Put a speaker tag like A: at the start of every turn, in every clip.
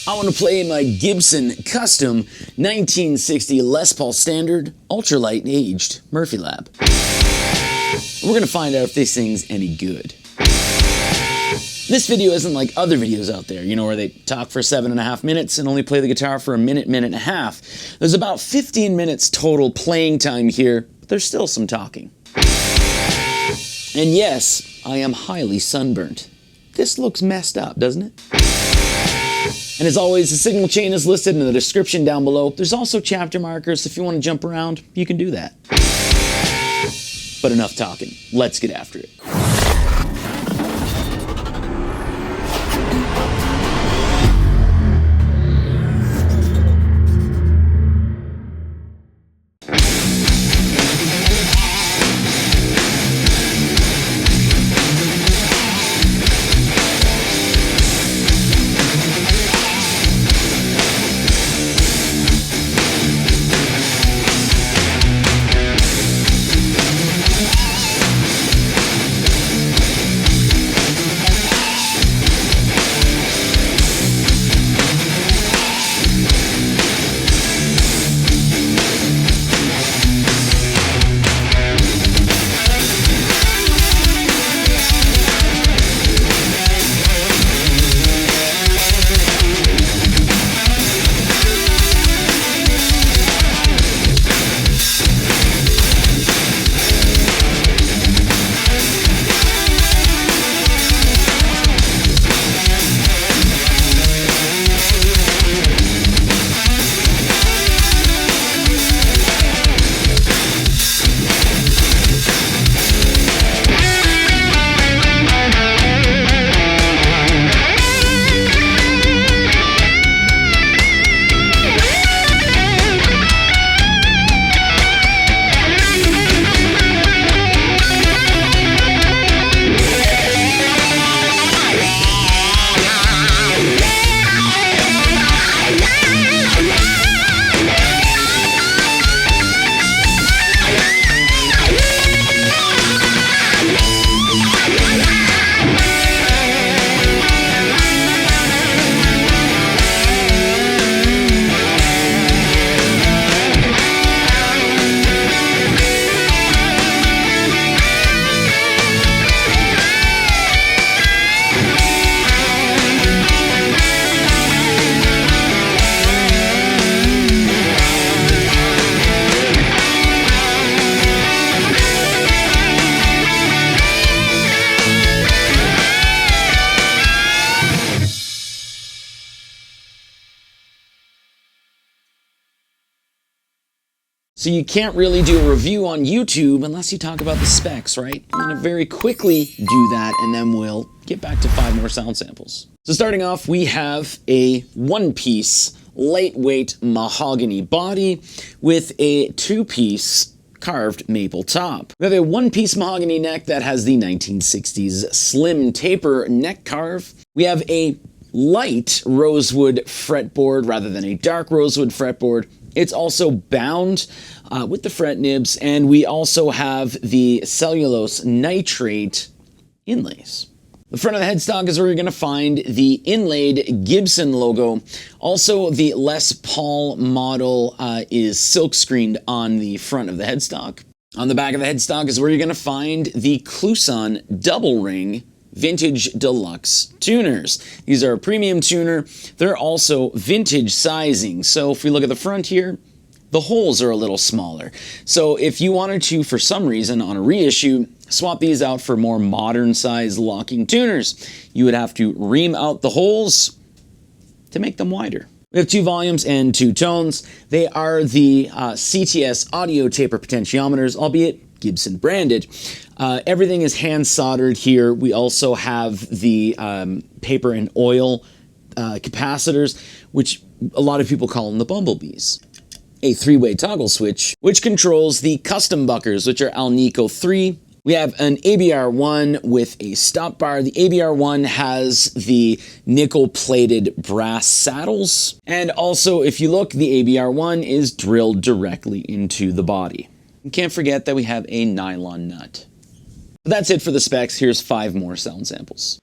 A: I want to play my Gibson custom 1960 Les Paul Standard ultralight aged Murphy Lab. We're going to find out if this thing's any good. This video isn't like other videos out there, you know, where they talk for 7.5 minutes and only play the guitar for a minute, minute and a half. There's about 15 minutes total playing time here, but there's still some talking. And yes, I am highly sunburnt. This looks messed up, doesn't it? And as always, the signal chain is listed in the description down below. There's also chapter markers. If you want to jump around, you can do that. But enough talking. Let's get after it. So you can't really do a review on YouTube unless you talk about the specs, right? I'm gonna very quickly do that and then we'll get back to 5 more sound samples. So starting off, we have a one-piece lightweight mahogany body with a 2-piece carved maple top. We have a one-piece mahogany neck that has the 1960s slim taper neck carve. We have a light rosewood fretboard rather than a dark rosewood fretboard. It's also bound with the fret nibs, and we also have the cellulose nitrate inlays. The front of the headstock is where you're going to find the inlaid Gibson logo. Also, the Les Paul model is silk screened on the front of the headstock. On the back of the headstock is where you're going to find the Kluson double ring vintage deluxe tuners. These are a premium tuner. They're also vintage sizing. So if we look at the front here, the holes are a little smaller. So if you wanted to, for some reason, on a reissue, swap these out for more modern size locking tuners, you would have to ream out the holes to make them wider. We have 2 volumes and 2 tones. They are the CTS audio taper potentiometers, albeit Gibson branded. Everything is hand soldered here. We also have the paper and oil capacitors, which a lot of people call them the bumblebees. A 3-way toggle switch, which controls the custom buckers, which are Alnico 3. We have an ABR1 with a stop bar. The ABR1 has the nickel-plated brass saddles. And also, if you look, the ABR1 is drilled directly into the body. You can't forget that we have a nylon nut. But that's it for the specs. Here's 5 more sound samples.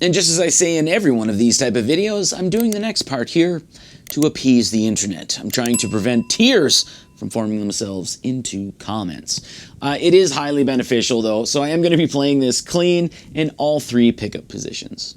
A: And just as I say in every one of these type of videos, I'm doing the next part here to appease the internet. I'm trying to prevent tears from forming themselves into comments. It is highly beneficial though, so I am going to be playing this clean in all 3 pickup positions.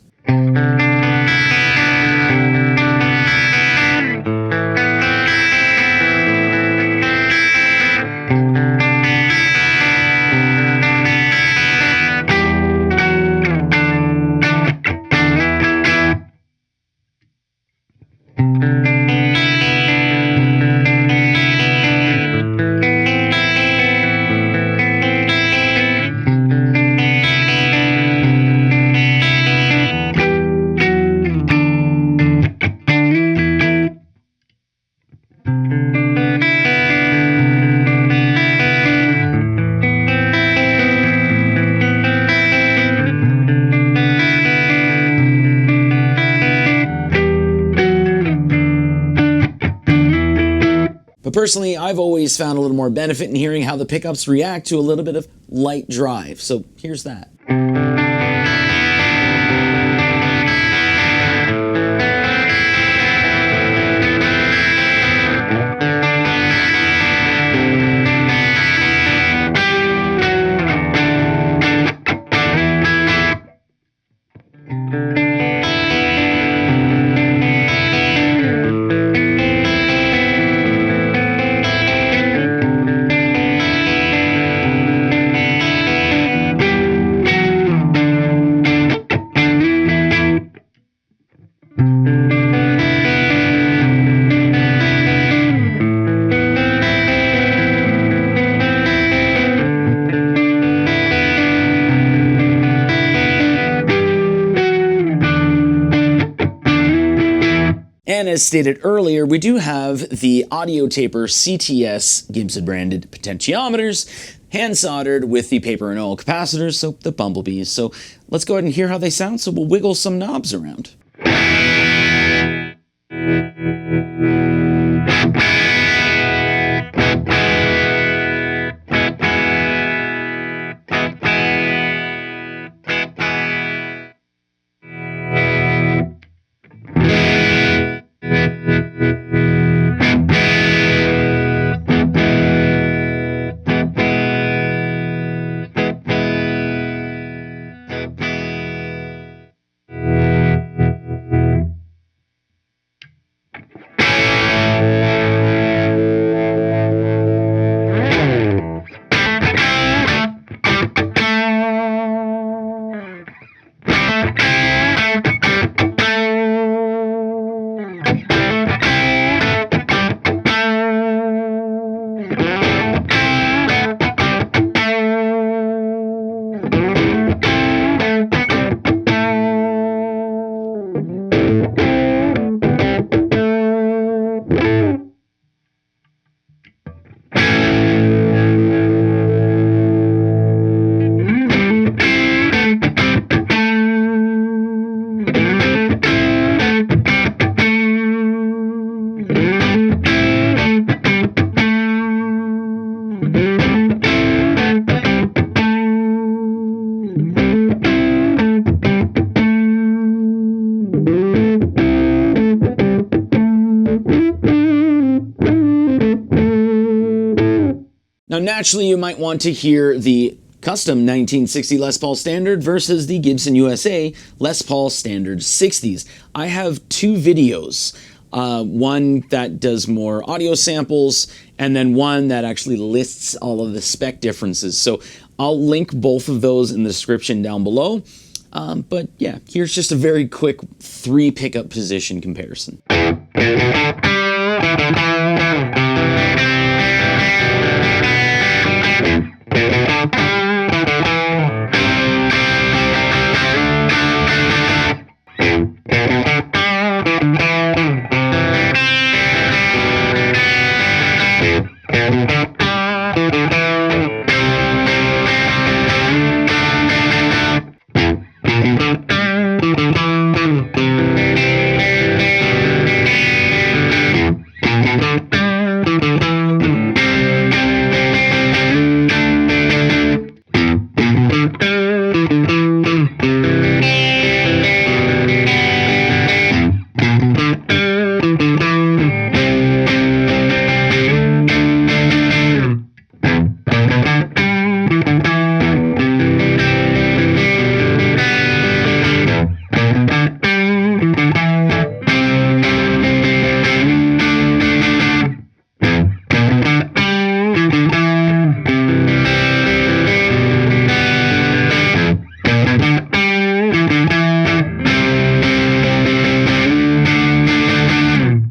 A: But personally, I've always found a little more benefit in hearing how the pickups react to a little bit of light drive. So here's that. And as stated earlier, we do have the Audio Taper CTS Gibson branded potentiometers, hand soldered with the paper and oil capacitors, so the bumblebees. So let's go ahead and hear how they sound, so we'll wiggle some knobs around. Now, naturally, you might want to hear the custom 1960 Les Paul Standard versus the Gibson USA Les Paul Standard 60s. I have 2 videos, one that does more audio samples, and then one that actually lists all of the spec differences. So I'll link both of those in the description down below. But yeah, here's just a very quick 3 pickup position comparison.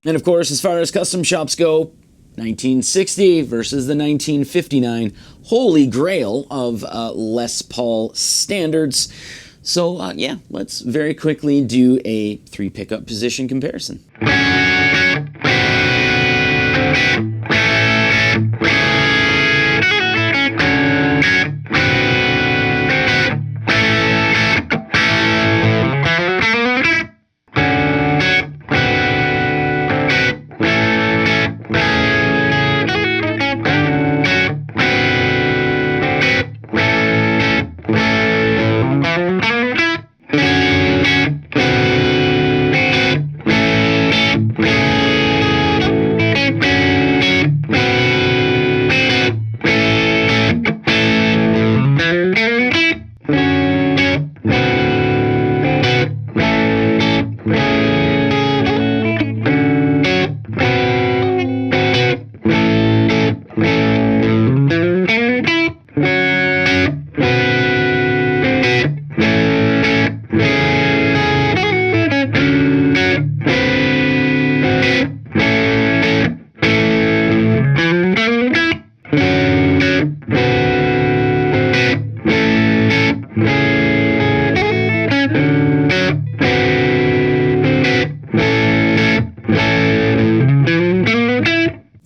A: And of course, as far as custom shops go, 1960 versus the 1959 holy grail of Les Paul standards. So yeah, let's very quickly do a 3 pickup position comparison.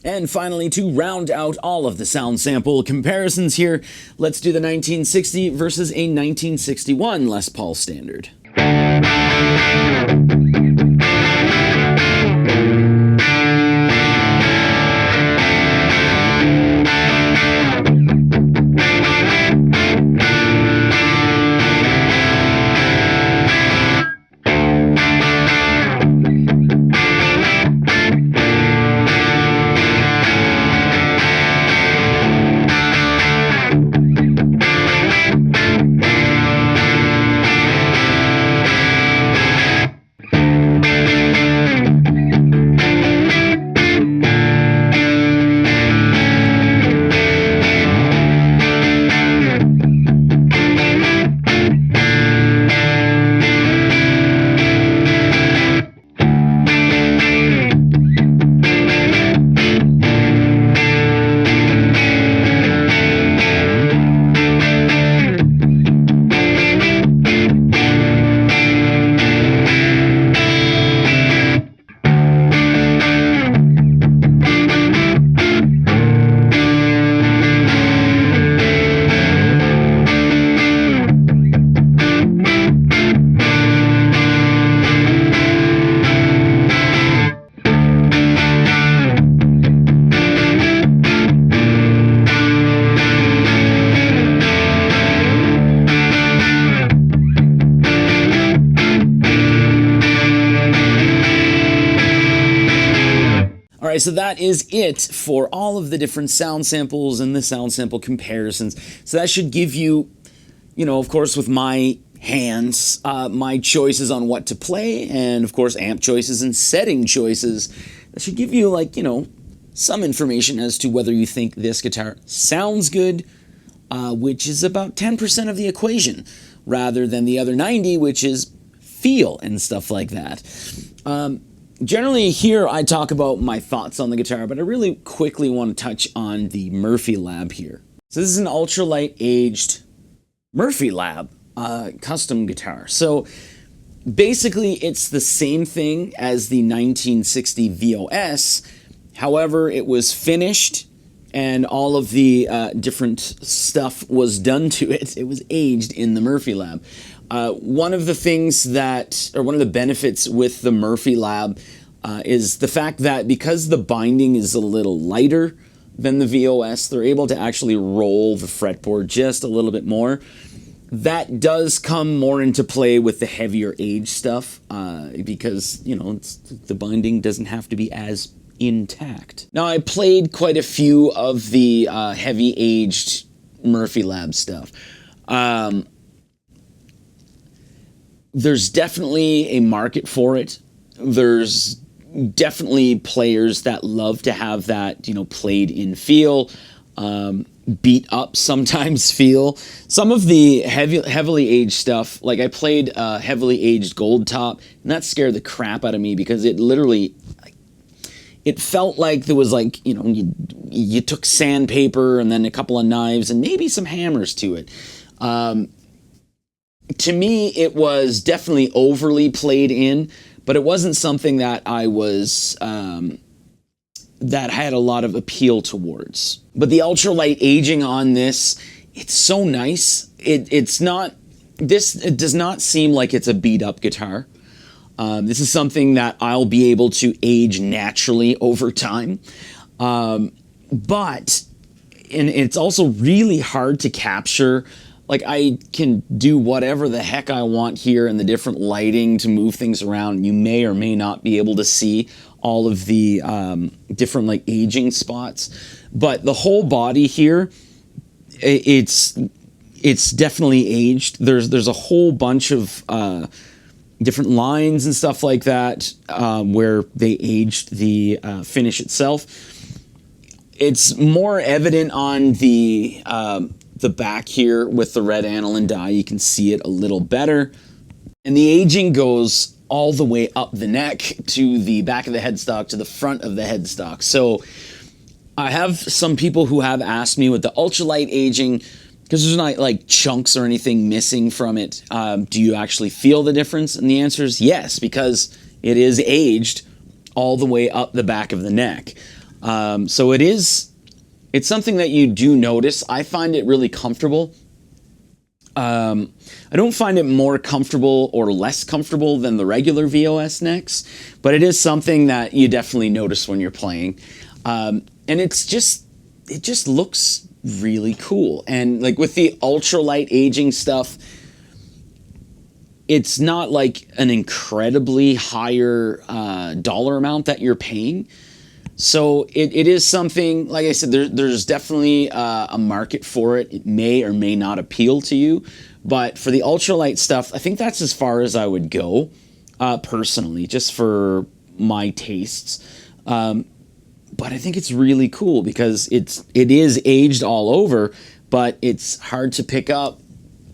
A: And finally, to round out all of the sound sample comparisons here, let's do the 1960 versus a 1961 Les Paul standard. Alright, so that is it for all of the different sound samples and the sound sample comparisons. So that should give you, of course, with my hands, my choices on what to play, and of course amp choices and setting choices. That should give you, some information as to whether you think this guitar sounds good, which is about 10% of the equation, rather than the other 90, which is feel and stuff like that. Generally here I talk about my thoughts on the guitar, but I really quickly want to touch on the Murphy Lab here. So this is an ultralight aged Murphy Lab custom guitar. So basically it's the same thing as the 1960 VOS, however it was finished and all of the different stuff was done to it. It was aged in the Murphy Lab. One of the benefits with the Murphy Lab is the fact that because the binding is a little lighter than the VOS, they're able to actually roll the fretboard just a little bit more. That does come more into play with the heavier age stuff because, the binding doesn't have to be as intact. Now, I played quite a few of the heavy aged Murphy Lab stuff. There's definitely a market for it. There's definitely players that love to have that, played in feel, beat up sometimes feel. Some of the heavily aged stuff, like I played heavily aged Gold Top, and that scared the crap out of me because it literally it felt like there was like, you know, you took sandpaper and then a couple of knives and maybe some hammers to it. To me, it was definitely overly played in, but it wasn't something that I was, that had a lot of appeal towards. But the ultralight aging on this, it's so nice. It does not seem like it's a beat up guitar. This is something that I'll be able to age naturally over time. But it's also really hard to capture. Like, I can do whatever the heck I want here and the different lighting to move things around. You may or may not be able to see all of the different like aging spots. But the whole body here, it's definitely aged. There's a whole bunch of different lines and stuff like that where they aged the finish itself. It's more evident on the back here with the red aniline dye. You can see it a little better. And the aging goes all the way up the neck to the back of the headstock to the front of the headstock. So I have some people who have asked me with the ultralight aging, because there's not like chunks or anything missing from it, do you actually feel the difference? And the answer is yes, because it is aged all the way up the back of the neck. So it's something that you do notice. I find it really comfortable. I don't find it more comfortable or less comfortable than the regular VOS necks, but it is something that you definitely notice when you're playing. And it just looks really cool. And like with the ultralight aging stuff, it's not like an incredibly higher dollar amount that you're paying. So it is something, like I said, there's definitely a market for it. It may or may not appeal to you. But for the ultralight stuff, I think that's as far as I would go, personally, just for my tastes. But I think it's really cool because it is aged all over, but it's hard to pick up,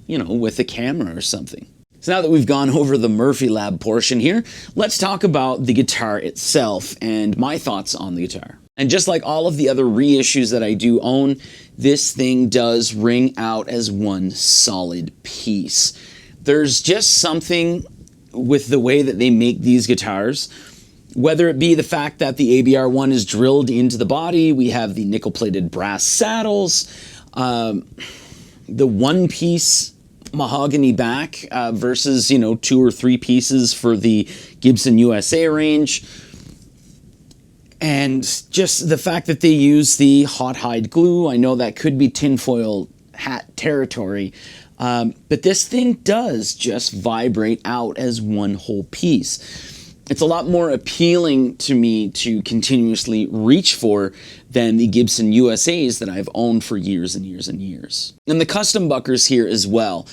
A: you know, with a camera or something. So now that we've gone over the Murphy Lab portion here, let's talk about the guitar itself and my thoughts on the guitar. And just like all of the other reissues that I do own, this thing does ring out as one solid piece. There's just something with the way that they make these guitars, whether it be the fact that the ABR1 is drilled into the body, we have the nickel-plated brass saddles, the one-piece mahogany back versus, you know, 2 or 3 pieces for the Gibson USA range, and just the fact that they use the hot hide glue. I know that could be tinfoil hat territory, but this thing does just vibrate out as one whole piece. It's a lot more appealing to me to continuously reach for than the Gibson USAs that I've owned for years and years and years. And the custom buckers here as well.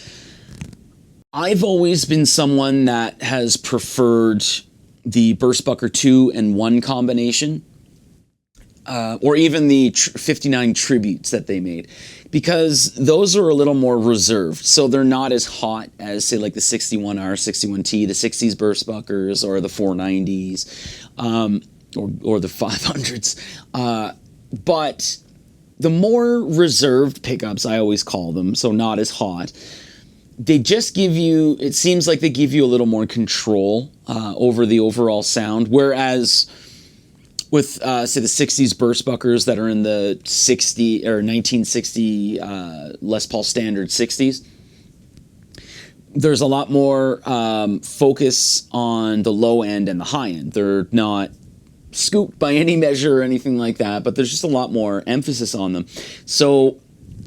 A: I've always been someone that has preferred the Burstbucker 2 and 1 combination, or even the 59 tributes that they made, because those are a little more reserved. So they're not as hot as, say, like the 61R, 61T, the 60s Burstbuckers, or the 490s, or the 500s. But the more reserved pickups, I always call them, so not as hot, they just give you, it seems like they give you a little more control over the overall sound, whereas with, say, the 60s Burstbuckers that are in the 60 or 1960 Les Paul Standard 60s, there's a lot more focus on the low end and the high end. They're not scooped by any measure or anything like that, but there's just a lot more emphasis on them. So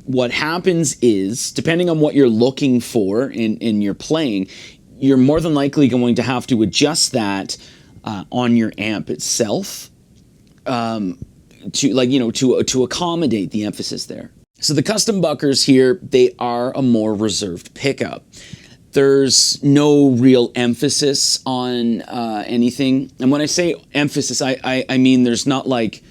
A: what happens is, depending on what you're looking for in your playing, you're more than likely going to have to adjust that on your amp itself, to accommodate the emphasis there. So the custom buckers here, they are a more reserved pickup. There's no real emphasis on anything. And when I say emphasis, I mean there's not like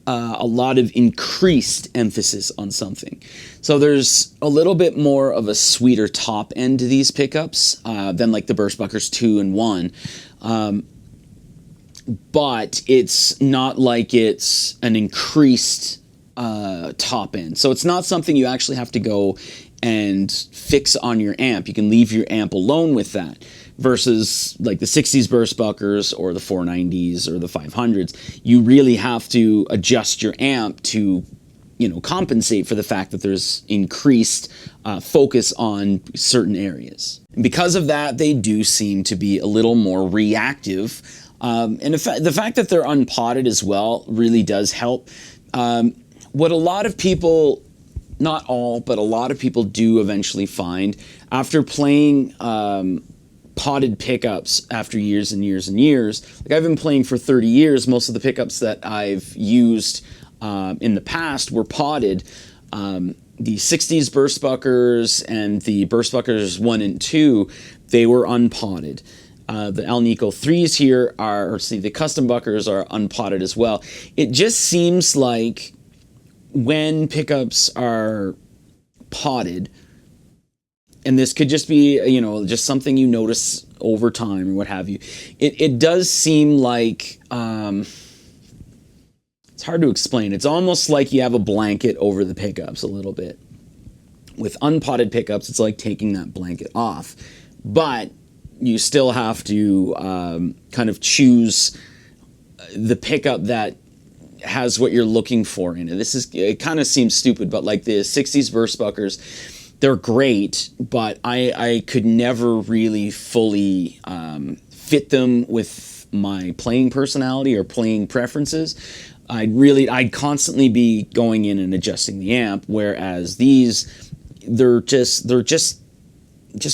A: a lot of increased emphasis on something. So there's a little bit more of a sweeter top end to these pickups than like the Burstbuckers 2 and 1. but it's not like it's an increased top end. So it's not something you actually have to go and fix on your amp. You can leave your amp alone with that, versus like the 60s burst buckers or the 490s or the 500s. You really have to adjust your amp to, you know, compensate for the fact that there's increased focus on certain areas. And because of that, they do seem to be a little more reactive. And the fact that they're unpotted as well really does help. What a lot of people, not all, but a lot of people do eventually find after playing potted pickups after years and years and years. Like, I've been playing for 30 years. Most of the pickups that I've used in the past were potted. The 60s burstbuckers and the burstbuckers 1 and 2, they were unpotted. The Alnico 3s here are, the custom buckers are unpotted as well. It just seems like when pickups are potted, and this could just be, you know, just something you notice over time or what have you, it does seem like, it's hard to explain. It's almost like you have a blanket over the pickups a little bit. With unpotted pickups, it's like taking that blanket off. But you still have to kind of choose the pickup that has what you're looking for in it. It kind of seems stupid, but like the 60s burstbuckers, they're great, but I could never really fully fit them with my playing personality or playing preferences. I'd constantly be going in and adjusting the amp, whereas these, they're just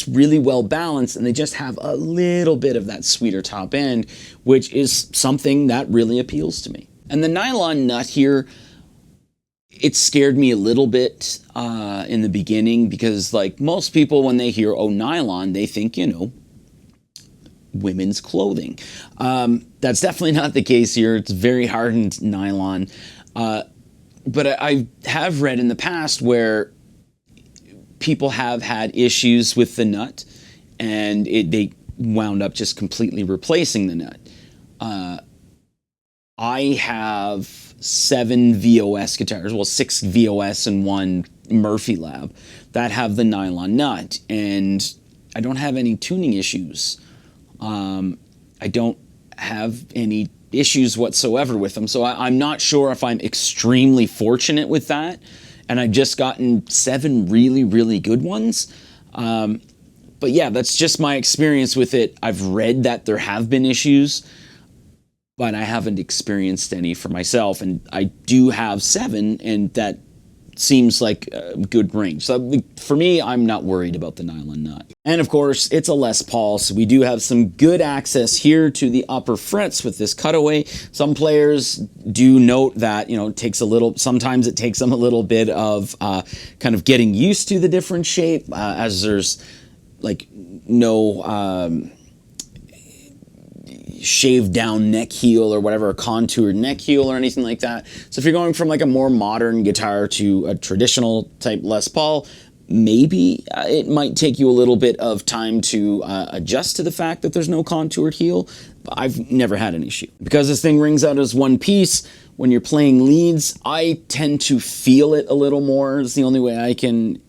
A: really well balanced, and they just have a little bit of that sweeter top end, which is something that really appeals to me. And the nylon nut here, it scared me a little bit in the beginning, because like most people, when they hear, oh, nylon, they think, you know, women's clothing. That's definitely not the case here. It's very hardened nylon. But I have read in the past where people have had issues with the nut, and they wound up just completely replacing the nut. I have 7 VOS guitars, well, 6 VOS and 1 Murphy Lab, that have the nylon nut, and I don't have any tuning issues. I don't have any issues whatsoever with them, so I'm not sure if I'm extremely fortunate with that, and I've just gotten 7 really, really good ones. But yeah, that's just my experience with it. I've read that there have been issues, but I haven't experienced any for myself, and I do have 7, and that seems like a good range. So for me, I'm not worried about the nylon nut. And of course, it's a Les Paul, so we do have some good access here to the upper frets with this cutaway. Some players do note that, you know, sometimes it takes them a little bit of kind of getting used to the different shape, as there's like no shaved down neck heel or whatever, a contoured neck heel or anything like that. So if you're going from like a more modern guitar to a traditional type Les Paul, maybe it might take you a little bit of time to adjust to the fact that there's no contoured heel. But I've never had an issue. Because this thing rings out as one piece, when you're playing leads, I tend to feel it a little more. It's the only way I can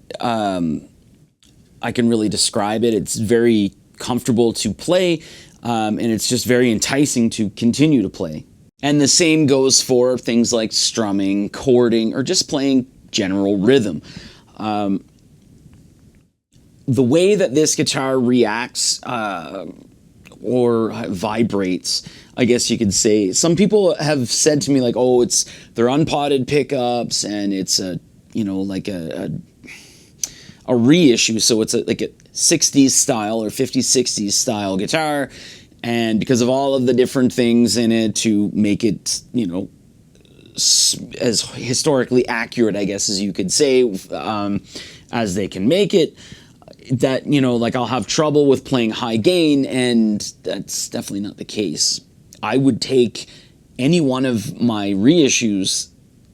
A: really describe it. It's very comfortable to play. And it's just very enticing to continue to play. And the same goes for things like strumming, chording, or just playing general rhythm. The way that this guitar reacts or vibrates, I guess you could say, some people have said to me like, oh, they're unpotted pickups, and it's like a reissue, so it's like a 60s style or 50s, 60s style guitar, and because of all of the different things in it to make it, you know, as historically accurate, I guess, as you could say, as they can make it, that, you know, like I'll have trouble with playing high gain, and that's definitely not the case. I would take any one of my reissues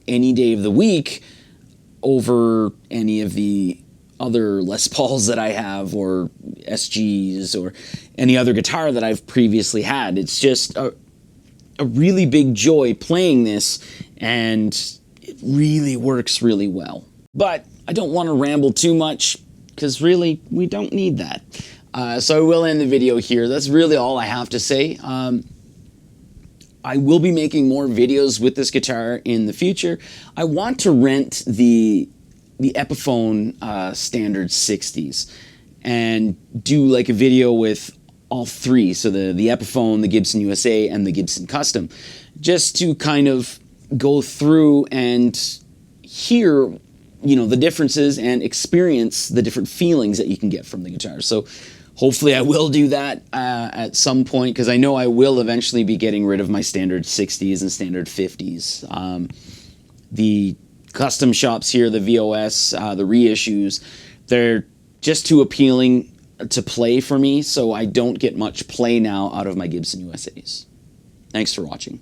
A: any day of the week over any of the other Les Pauls that I have, or SGs, or any other guitar that I've previously had. It's just a really big joy playing this, and it really works really well. But I don't want to ramble too much, because really, we don't need that. So I will end the video here. That's really all I have to say. I will be making more videos with this guitar in the future. I want to rent the Epiphone standard 60s and do like a video with all three. So the Epiphone, the Gibson USA, and the Gibson Custom, just to kind of go through and hear, you know, the differences and experience the different feelings that you can get from the guitar. So hopefully I will do that at some point, because I know I will eventually be getting rid of my standard 60s and standard 50s. The custom shops here, the VOS, the reissues, they're just too appealing to play for me, so I don't get much play now out of my Gibson USAs. Thanks for watching.